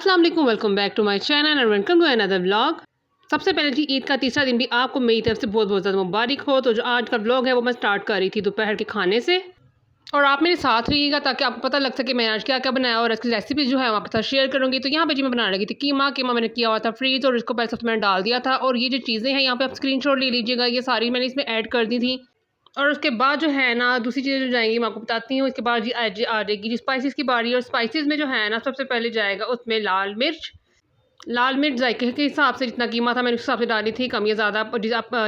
अस्सलाम वालेकुम, welcome back to my channel and welcome to another vlog. सबसे पहले जी ईद का तीसरा दिन भी आपको मेरी तरफ से बहुत बहुत ज़्यादा मुबारक हो। तो जो आज का व्लॉग है वो मैं स्टार्ट कर रही थी दोपहर के खाने से, और आप मेरे साथ रहिएगा ताकि आपको पता लग सके मैं आज क्या क्या बनाया और इसकी रेसिपी जो है मैं आपके साथ शेयर करूँगी। तो यहाँ पे जी मैं बनाने लगी थी कीमा। मैंने किया हुआ था फ्रीज और इसको पहले सबसे मैंने डाल दिया था, और ये जो चीज़ें हैं यहाँ पे आप स्क्रीनशॉट ले लीजिएगा, ये सारी मैंने इसमें ऐड कर दी थी। और उसके बाद जो है ना दूसरी चीज़ें जो जाएँगी मैं आपको बताती हूँ। इसके बाद जी आ जाएगी जी स्पाइसेस की बारी, और स्पाइसेस में जो है ना सबसे पहले जाएगा उसमें लाल मिर्च जायके के हिसाब से जितना कीमा था मैंने उस हिसाब से डाली थी। कम या ज़्यादा आप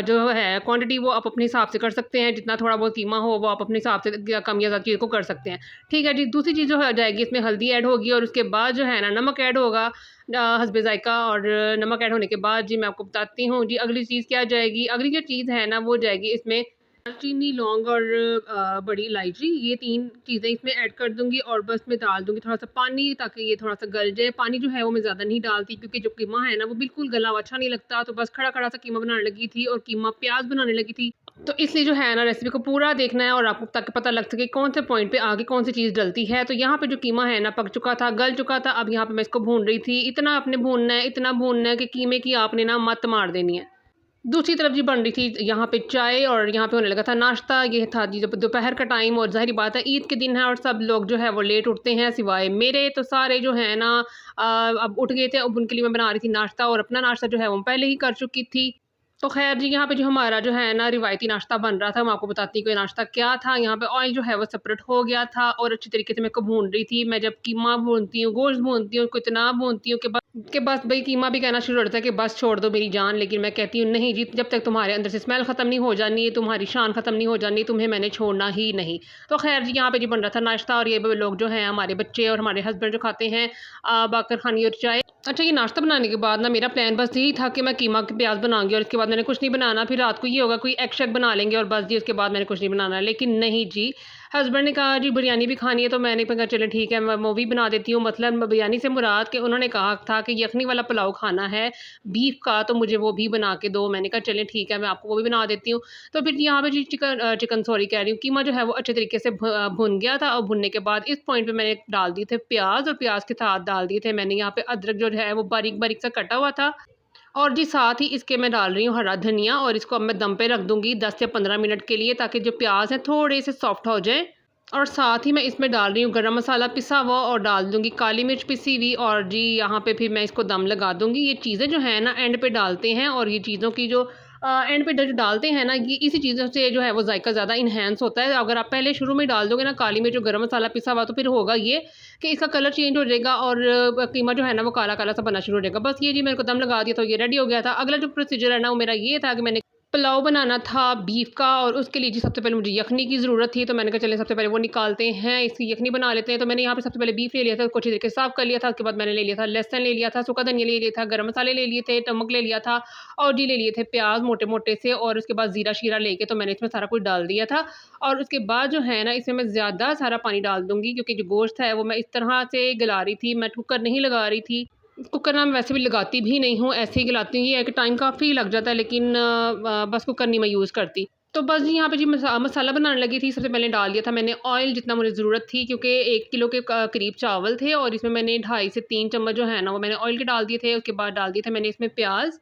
जो है क्वांटिटी वो आप अपने हिसाब से कर सकते हैं। जितना थोड़ा बहुत कीमा हो वो आप अपने हिसाब से कम या ज़्यादा चीज़ को कर सकते हैं। ठीक है जी। दूसरी चीज़ जो हो जाएगी इसमें हल्दी ऐड होगी, और उसके बाद जो है ना नमक ऐड होगा हस्बे ज़ायका। और नमक ऐड होने के बाद जी मैं आपको बताती हूँ जी अगली चीज़ क्या जाएगी। अगली जो चीज़ है ना वो जाएगी इसमें दालचीनी, लौंग और बड़ी इलायची, ये 3 चीज़ें इसमें ऐड कर दूँगी। और बस मैं डाल दूँगी थोड़ा-सा पानी ताकि ये थोड़ा-सा गल जाए। पानी जो है वो मैं ज़्यादा नहीं डालती क्योंकि जो कीमा है ना वो बिल्कुल गला हुआ अच्छा नहीं लगता। तो बस खड़ा-खड़ा सा कीमा बनाने लगी थी और कीमा प्याज़ बनाने लगी थी। तो इसलिए जो है ना रेसिपी को पूरा देखना है और आपको ताकि पता लग सके कौन से पॉइंट पे आगे कौन सी चीज़ डलती है। तो यहाँ पे जो कीमा है ना पक चुका था, गल चुका था। अब यहाँ पे मैं इसको भून रही थी। इतना आपने भूनना है, इतना भूनना है कि कीमे की आपने ना मत मार देनी है। दूसरी तरफ जी बन रही थी यहाँ पे चाय, और यहाँ पे होने लगा था नाश्ता। ये था जी जब दोपहर का टाइम, और ज़ाहिर बात है ईद के दिन है और सब लोग जो है वो लेट उठते हैं सिवाय मेरे। तो सारे जो है ना अब उठ गए थे। अब उनके लिए मैं बना रही थी नाश्ता, और अपना नाश्ता जो है वो पहले ही कर चुकी थी। तो ख़ैर जी यहाँ पे जो हमारा जो है ना रिवायती नाश्ता बन रहा था, मैं आपको बताती हूँ कि नाश्ता क्या था। यहाँ पे ऑयल जो है वो सेपरेट हो गया था, और अच्छी तरीके से मैं इसको भून रही थी। मैं जब कीमा भूनती हूँ, गोश्त भूनती हूँ, उसको इतना भूनती हूँ कि बस भई कीमा भी कहना शुरू हो जाता है कि बस छोड़ दो मेरी जान। लेकिन मैं कहती हूँ नहीं जी, जब तक तुम्हारे अंदर से स्मेल ख़त्म नहीं हो जानी, तुम्हारी शान ख़त्म नहीं हो जानी, तुम्हें मैंने छोड़ना ही नहीं। तो ख़ैर जी यहाँ पे जी बन रहा था नाश्ता, और ये लोग जो हैं हमारे बच्चे और हमारे हस्बैंड जो खाते हैं बाकर खानी और चाय। अच्छा, ये नाश्ता बनाने के बाद ना मेरा प्लान बस यही था कि मैं कीमा के प्याज़ बनाऊँगी और इसके बाद मैंने कुछ नहीं बनाना। फिर रात को ये होगा कोई एग शेग बना लेंगे और बस जी उसके बाद मैंने कुछ नहीं बनाना। लेकिन नहीं जी, हस्बैंड ने कहा जी बिरयानी भी खानी है, तो मैंने कहा चलें ठीक है मैं वो भी बना देती हूँ। मतलब बिरयानी से मुराद कि उन्होंने कहा था कि यखनी वाला पुलाव खाना है बीफ का, तो मुझे वो भी बना के दो। मैंने कहा चलें ठीक है मैं आपको वो भी बना देती हूँ। तो फिर यहाँ पे जी चिकन सॉरी कह रही हूँ, कीमा जो है वो अच्छे तरीके से भुन गया था। और भुनने के बाद इस पॉइंट पे मैंने डाल दिए थे प्याज़, और प्याज़ के साथ डाल दिए थे मैंने यहाँ पे अदरक जो है वो बारीक-बारीक सा कटा हुआ था। और जी साथ ही इसके मैं डाल रही हूँ हरा धनिया, और इसको अब मैं दम पे रख दूँगी 10 से 15 मिनट के लिए, ताकि जो प्याज़ हैं थोड़े से सॉफ्ट हो जाएँ। और साथ ही मैं इसमें डाल रही हूँ गरम मसाला पिसा हुआ, और डाल दूँगी काली मिर्च पिसी हुई। और जी यहाँ पे फिर मैं इसको दम लगा दूँगी। ये चीज़ें जो है ना एंड पे डालते हैं, और ये चीज़ों की जो एंड पे जो डालते हैं ना, ये इसी चीज़ों से जो है वो जायका ज़्यादा इन्हेंस होता है। अगर आप पहले शुरू में डाल दोगे ना काली मिर्च और गरम मसाला पिसा हुआ, तो फिर होगा ये कि इसका कलर चेंज हो जाएगा, और कीमा जो है ना वो काला-काला सा बनना शुरू हो जाएगा। बस ये जी मेरे को दम लगा दिया तो ये रेडी हो गया था। अगला जो प्रोसीजर है ना वो मेरा ये था कि मैंने पुलाव बनाना था बीफ का, और उसके लिए जी सबसे पहले मुझे यखनी की ज़रूरत थी। तो मैंने कहा चलें सबसे पहले वो निकालते हैं, इसकी यखनी बना लेते हैं। तो मैंने यहाँ पे सबसे पहले बीफ ले लिया था, उसको अच्छी तरीके से साफ़ कर लिया था। उसके बाद मैंने ले लिया था लहसुन, ले लिया था सूखा धनिया, ले लिया था गरम मसाले, ले लिए थे नमक, ले लिया था, और जी ले लिए थे प्याज़ मोटे-मोटे से। और उसके बाद ज़ीरा-शीरा लेके तो मैंने इसमें सारा कुछ डाल दिया था। और उसके बाद जो है ना इसमें मैं ज़्यादा सारा पानी डाल दूँगी, क्योंकि जो गोश्त है वो मैं इस तरह से गला रही थी, मैं कुकर नहीं लगा रही थी। कुकर ना मैं वैसे भी लगाती भी नहीं हूँ, ऐसे ही गलाती हूँ। ये है कि टाइम काफ़ी लग जाता है, लेकिन बस कुकर नहीं मैं यूज़ करती। तो बस जी यहाँ पे जी मसाला बनाने लगी थी। सबसे पहले डाल दिया था मैंने ऑयल, जितना मुझे ज़रूरत थी, क्योंकि 1 किलो के करीब चावल थे, और इसमें मैंने 2.5 से 3 चम्मच जो है ना वो मैंने ऑयल के डाल दिए थे। उसके बाद डाल दिए थे मैंने इसमें प्याज़।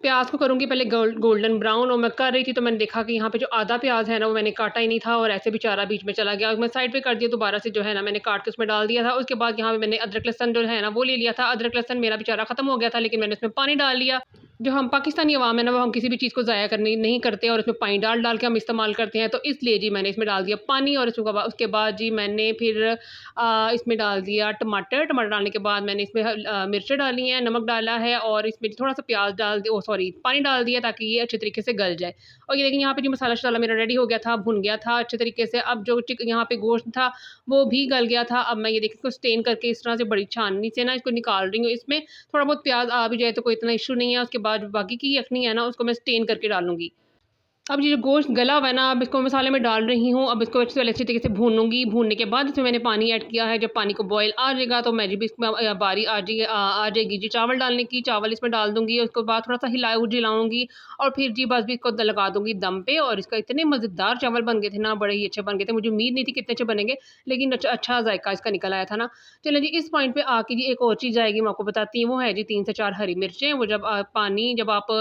प्याज़ को करूँगी पहले गोल्डन ब्राउन, और मैं कर रही थी तो मैंने देखा कि यहाँ पे जो आधा प्याज़ है ना वो मैंने काटा ही नहीं था, और ऐसे बेचारा बीच में चला गया। मैं साइड पे कर दिया, दोबारा से जो है ना मैंने काट के उसमें डाल दिया था। उसके बाद यहाँ पे मैंने अदरक लहसुन जो है ना वो ले लिया था। अदरक लहसुन मेरा बेचारा ख़त्म हो गया था, लेकिन मैंने उसमें पानी डाल लिया। जो हम पाकिस्तानी अवाम है ना वो हम किसी भी चीज़ को ज़ाया करनी नहीं करते, और उसमें पानी डाल के हम इस्तेमाल करते हैं। तो इसलिए जी मैंने इसमें डाल दिया पानी, और उसके बाद जी मैंने फिर इसमें डाल दिया टमाटर। टमाटर डालने के बाद मैंने इसमें मिर्चें डाली हैं, नमक डाला है, और इसमें थोड़ा-सा प्याज़ डाल दिया, ओह सॉरी पानी डाल दिया, ताकि ये अच्छे तरीके से गल जाए। और ये देखिए यहाँ पे जो मसाला-वसाला मेरा रेडी हो गया था, भुन गया था अच्छे तरीके से। अब जो यहाँ पे गोश्त था वो भी गल गया था। अब मैं ये देखिए इसको स्टेन करके इस तरह से बड़ी छाननी से ना इसको निकाल रही हूँ। इसमें थोड़ा बहुत प्याज़ आ भी जाए तो कोई इतना इश्यू नहीं है। उसके बाद बाकी की यखनी है ना उसको मैं स्टेन करके डालूँगी। अब ये जो गोश्त गला हुआ है ना, अब इसको मसाले में डाल रही हूँ। अब इसको अच्छे तरीके से भूनूंगी। भूनने के बाद इसमें मैंने पानी ऐड किया है। जब पानी को बॉयल आ जाएगा तो मैं जी भी इसमें बारी आ जाएगी जी चावल डालने की। चावल इसमें डाल दूँगी, उसके बाद थोड़ा-सा जिलाऊँगी और फिर जी बस भी इसको लगा दूँगी दम पे। और इसका इतने मज़ेदार चावल बन गए थे ना, बड़े ही अच्छे बन गए थे। मुझे उम्मीद नहीं थी कि इतने अच्छे बनेंगे, लेकिन अच्छा ज़ायका इसका निकल आया था ना। चलें जी, इस पॉइंट पे आके जी एक और चीज़ आएगी, मैं आपको बताती हूँ। वो है जी 3 से 4 हरी मिर्चें। वो जब आप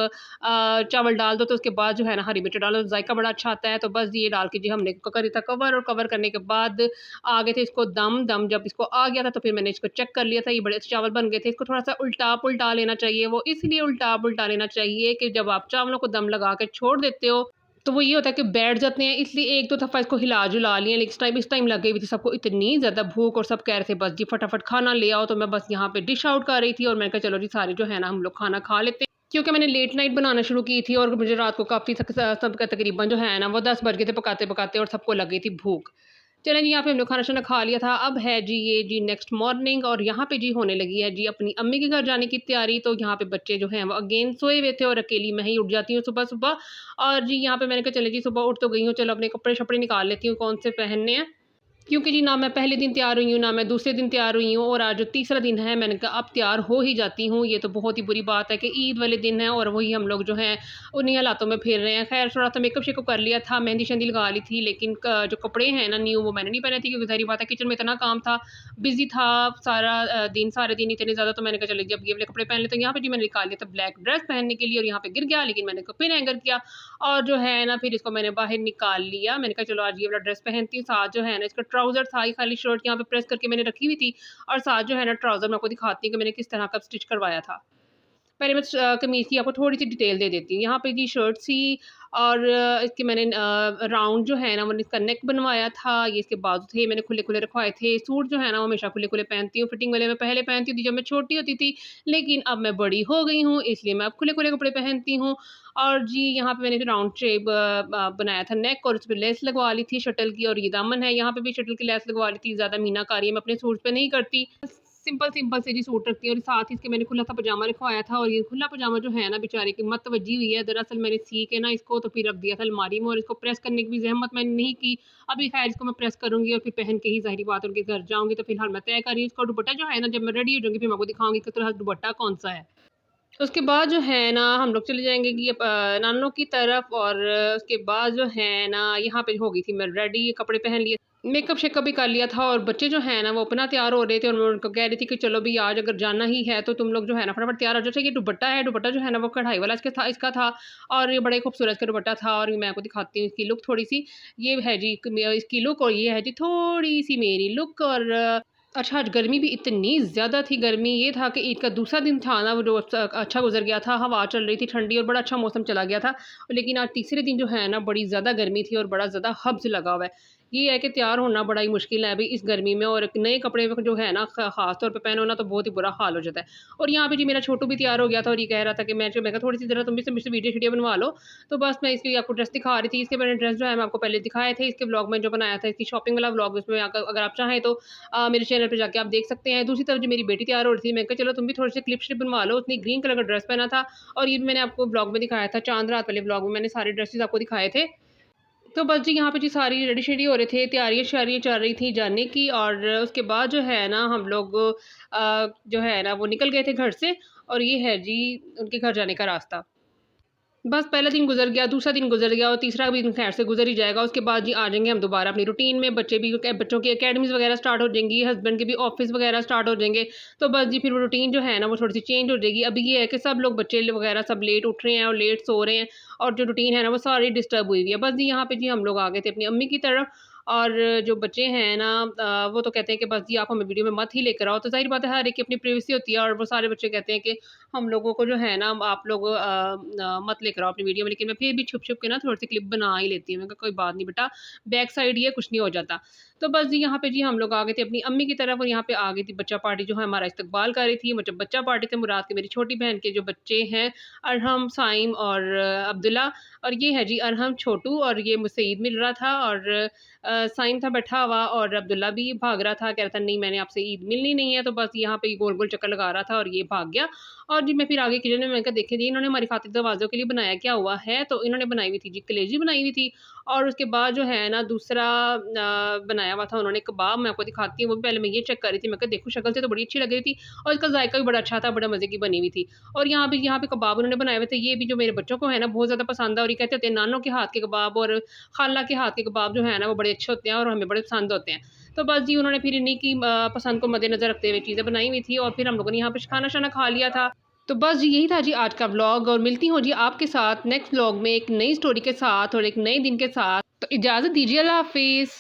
चावल डाल दो तो उसके बाद जो है ना हरी मिर्च डालो, जायका बड़ा अच्छा आता है। तो बस ये डाल के जी हमने करी था कवर, और कवर करने के बाद आ गए थे इसको दम जब इसको आ गया था तो फिर मैंने इसको चेक कर लिया था, ये बड़े अच्छे चावल बन गए थे। इसको थोड़ा सा उल्टा लेना चाहिए। वो इसलिए उल्टा लेना चाहिए कि जब आप चावलों को दम लगा के छोड़ देते हो तो वो ये होता है कि बैठ जाते हैं, इसलिए एक दो दफ़ा इसको हिला-जुला लिए। लेकिन इस टाइम लग गई हुई थी सबको, इतनी ज़्यादा भूख, और सब कह रहे थे बस जी फटाफट खाना ले आओ। तो मैं बस यहाँ पे डिश आउट कर रही थी और मैंने कहा चलो जी सारे जो है ना हम लोग खाना खा लेते हैं। क्योंकि मैंने लेट नाइट बनाना शुरू की थी और मुझे रात को काफ़ी सबका तकरीबन जो है ना वो 10 बज गए थे पकाते-पकाते, और सबको लग गई थी भूख। चलें जी, यहाँ पे हम लोग खाना-शाना खा लिया था। अब है जी ये जी नेक्स्ट मॉर्निंग, और यहाँ पे जी होने लगी है जी अपनी अम्मी के घर जाने की तैयारी। तो यहाँ पे बच्चे जो हैं वो अगेन सोए हुए थे और अकेली मैं ही उठ जाती हूँ सुबह-सुबह। और जी यहाँ पे मैंने कहा चले जी सुबह उठ तो गई हूँ, चलो अपने कपड़े-शपड़े निकाल लेती हूँ कौन से पहनने हैं। क्योंकि जी ना मैं पहले दिन तैयार हुई हूँ, ना मैं दूसरे दिन तैयार हुई हूँ, और आज जो तीसरा दिन है मैंने कहा अब तैयार हो ही जाती हूँ। ये तो बहुत ही बुरी बात है कि ईद वाले दिन है और वही हम लोग जो हैं उन्हीं हालातों में फिर रहे हैं। ख़ैर थोड़ा-सा मेकअप-शेकअप कर लिया था, मेहंदी-शेहंदी लगा ली थी, लेकिन क जो कपड़े हैं ना न्यू वो मैंने नहीं पहने थे, क्योंकि ज़ाहिर बात है किचन में इतना काम था, बिज़ी था सारे दिन इतने ज़्यादा। तो मैंने कहा चलो जी अब ये वाले कपड़े पहन लेते हैं। यहाँ पे जी मैंने निकाल लिया था ब्लैक ड्रेस पहनने के लिए, और यहाँ पे गिर गया, लेकिन मैंने इसको फिर हैंगर किया और जो है ना फिर इसको मैंने बाहर निकाल लिया। मैंने कहा चलो आज ये वाला ड्रेस पहनती हूँ। साथ जो है ना इसका ट्राउज़र था, ये खाली शर्ट यहाँ पे प्रेस करके मैंने रखी हुई थी, और साथ जो है ना ट्राउज़र मैं आपको दिखाती हूँ कि मैंने किस तरह का स्टिच करवाया था। पहले मैं कमीज़ की आपको थोड़ी-सी डिटेल दे देती हूँ। यहाँ पे जी शर्ट सी, और इसके मैंने राउंड जो है ना मैंने इसका नेक बनवाया था। ये इसके बाजू थे, मैंने खुले-खुले रखवाए थे। सूट जो है ना वो हमेशा खुले-खुले पहनती हूँ। फिटिंग वाले मैं पहले पहनती थी जब मैं छोटी होती थी, लेकिन अब मैं बड़ी हो गई हूँ, इसलिए मैं अब खुले-खुले कपड़े पहनती हूँ। और जी यहाँ पे मैंने राउंड शेप बनाया था नेक, और उसपे लेस लगवा ली थी शटल की, और ये दामन है, यहाँ पे भी शटल की लेस लगवा ली थी। ज़्यादा मीनाकारी मैं अपने सूट पे नहीं करती। सिंपल से जी सूट रखती है, और साथ ही इसके मैंने खुला सा पजामा रखवाया था, और ये खुला पजामा जो है ना बेचारे की मत वजी हुई है। दरअसल मैंने सी के ना इसको तो फिर रख दिया था अलमारी में, और इसको प्रेस करने की भी ज़हमत मैंने नहीं की। अभी खैर इसको मैं प्रेस करूँगी और फिर पहन के ही ज़ाहिर बात उनके घर जाऊँगी। तो फिलहाल मैं तय कर रही हूँ इसका दुपट्टा जो है ना, जब मैं रेडी हो जाऊँगी फिर मैं आपको दिखाऊँगी कि तरह दुपट्टा कौन-सा है। उसके बाद जो है ना हम लोग चले जाएँगे कि नानों की तरफ, और उसके बाद जो है ना यहाँ पे हो गई थी मैं रेडी, कपड़े पहन लिए, मेकअप-शेकअप भी कर लिया था, और बच्चे जो हैं ना वो अपना तैयार हो रहे थे, और मैं उनको कह रही थी कि चलो भई आज अगर जाना ही है तो तुम लोग जो है ना फटाफट तैयार हो जाओ। अच्छा ये दुपट्टा है, दुपट्टा जो है ना वो कढ़ाई वाला इसका था, और ये बड़ा ही खूबसूरत इसका दुपट्टा था, और मैं आपको दिखाती हूँ इसकी लुक थोड़ी-सी। ये है जी इसकी लुक, और ये है जी थोड़ी-सी मेरी लुक। और अच्छा आज गर्मी भी इतनी ज़्यादा थी, गर्मी ये था कि ईद का दूसरा दिन था ना वो जो अच्छा गुज़र गया था, हवा चल रही थी ठंडी, और बड़ा अच्छा मौसम चला गया था। लेकिन आज तीसरे दिन जो है ना बड़ी ज़्यादा गर्मी थी और बड़ा ज़्यादा हब्स लगा हुआ है। ये है कि तैयार होना बड़ा ही मुश्किल है अभी इस गर्मी में, और नए कपड़े जो है ना ख़ास तौर पे पहनो ना तो बहुत ही बुरा हाल हो जाता है। और यहाँ पे जी मेरा छोटू भी तैयार हो गया था, और ये कह रहा था कि मैं कहा थोड़ी-सी ज़रा तुम भी से मुझसे वीडियो बनवा लो। तो बस मैं इसकी आपको ड्रेस दिखा रही थी। इसके मैंने ड्रेस जो है मैं आपको पहले दिखाए थे, इसके ब्लॉग में जो बनाया था, इसकी शॉपिंग वाला ब्लॉग, उसमें अगर आप चाहें तो मेरे चैनल पे जाके आप देख सकते हैं। दूसरी तरफ जो मेरी बेटी तैयार हो रही थी, मैं कहा चलो तुम भी थोड़े-से क्लिप-श्लिप बनवा लो। उसने ग्रीन कलर का ड्रेस पहना था, और ये भी मैंने आपको ब्लॉग में दिखाया था, चाँद रात वाले ब्लॉग में मैंने सारे ड्रेसेज़ आपको दिखाए थे। तो बस जी यहाँ पे जी सारी रेडी-शेडी हो रहे थे, तैयारियाँ-श्यारियाँ चल रही थी जाने की, और उसके बाद जो है ना हम लोग जो है ना वो निकल गए थे घर से, और ये है जी उनके घर जाने का रास्ता। बस पहला दिन गुज़र गया, दूसरा दिन गुज़र गया, और तीसरा भी दिन खैर से गुज़र ही जाएगा। उसके बाद जी आ जाएँगे हम दोबारा अपनी रूटीन में। बच्चों की अकेडमीज़ वग़ैरह स्टार्ट हो जाएँगी, हस्बैंड के भी ऑफ़िस वग़ैरह स्टार्ट हो जाएँगे। तो बस जी फिर वो रूटीन जो है ना वो थोड़ी-सी चेंज हो जाएगी। अभी ये है कि सब लोग बच्चे वग़ैरह सब लेट उठ रहे हैं और लेट सो रहे हैं, और जो रूटीन है ना वो सारी डिस्टर्ब हुई हुई है। बस जी यहाँ पे जी हम लोग आ गए थे अपनी अम्मी की तरफ, और जो बच्चे हैं ना वो तो कहते हैं कि बस जी आप हमें वीडियो में मत ही लेकर आओ। तो ज़ाहिर बात है हर एक की अपनी प्राइवेसी होती है, और वो सारे बच्चे कहते हैं कि हम लोगों को जो है ना आप लोग मत लेकर आओ अपनी वीडियो में। लेकिन मैं फिर भी छुप-छुप के ना थोड़ी-सी क्लिप बना ही लेती हूँ। मैंने कहा कोई बात नहीं बेटा, बैक साइड ही है, कुछ नहीं हो जाता। तो बस जी यहाँ पे जी हम लोग आ गए थे अपनी अम्मी की तरफ, और यहाँ पे आ गई थी बच्चा पार्टी जो है हमारा इस्तकबाल कर रही थी। मतलब बच्चा पार्टी से मुराद के मेरी छोटी बहन के जो बच्चे हैं, अरहम, साइम और अब्दुल्ला, और ये है जी अरहम छोटू, और ये मुझसे ईद मिल रहा था। और साइम था बैठा हुआ और अब्दुल्ला भी भाग रहा था, कह रहा था नहीं मैंने आपसे ईद मिलनी नहीं है, तो बस यहाँ पे गोल गोल चक्कर लगा रहा था और ये भाग गया। और जी मैं फिर आगे किचन में मैंने कहा देखे जी इन्होंने हमारी खातिर दरवाज़ों के लिए बनाया क्या हुआ है, तो इन्होंने बनाई हुई थी जी कलेजी बनाई हुई थी, और उसके बाद जो है ना दूसरा बनाया हुआ था उन्होंने कबाब। मैं आपको दिखाती हूँ, वो भी पहले मैं ये चेक कर रही थी, मैं कहा देखो शक्ल से तो बड़ी अच्छी लग रही थी और इसका जायका भी बड़ा अच्छा था, बड़ा मज़े की बनी हुई थी। और यहाँ पे कबाब उन्होंने बनाए हुए थे, ये भी जो मेरे बच्चों को है ना बहुत ज़्यादा पसंद है, और ये कहते होते हैं नानों के हाथ के कबाब और खाला के हाथ के कबाब जो है ना वो बड़े अच्छे होते हैं और हमें बड़े पसंद होते हैं। तो बस जी उन्होंने फिर इन्हीं की पसंद को मद्देनज़र रखते हुए चीज़ें बनाई हुई थी और फिर हम लोगों ने यहाँ पे खाना शाना खा लिया था। तो बस जी यही था जी आज का व्लॉग, और मिलती हूँ जी आपके साथ नेक्स्ट व्लॉग में एक नई स्टोरी के साथ और एक नए दिन के साथ। तो इजाज़त दीजिए, अल्लाह हाफ़िज़।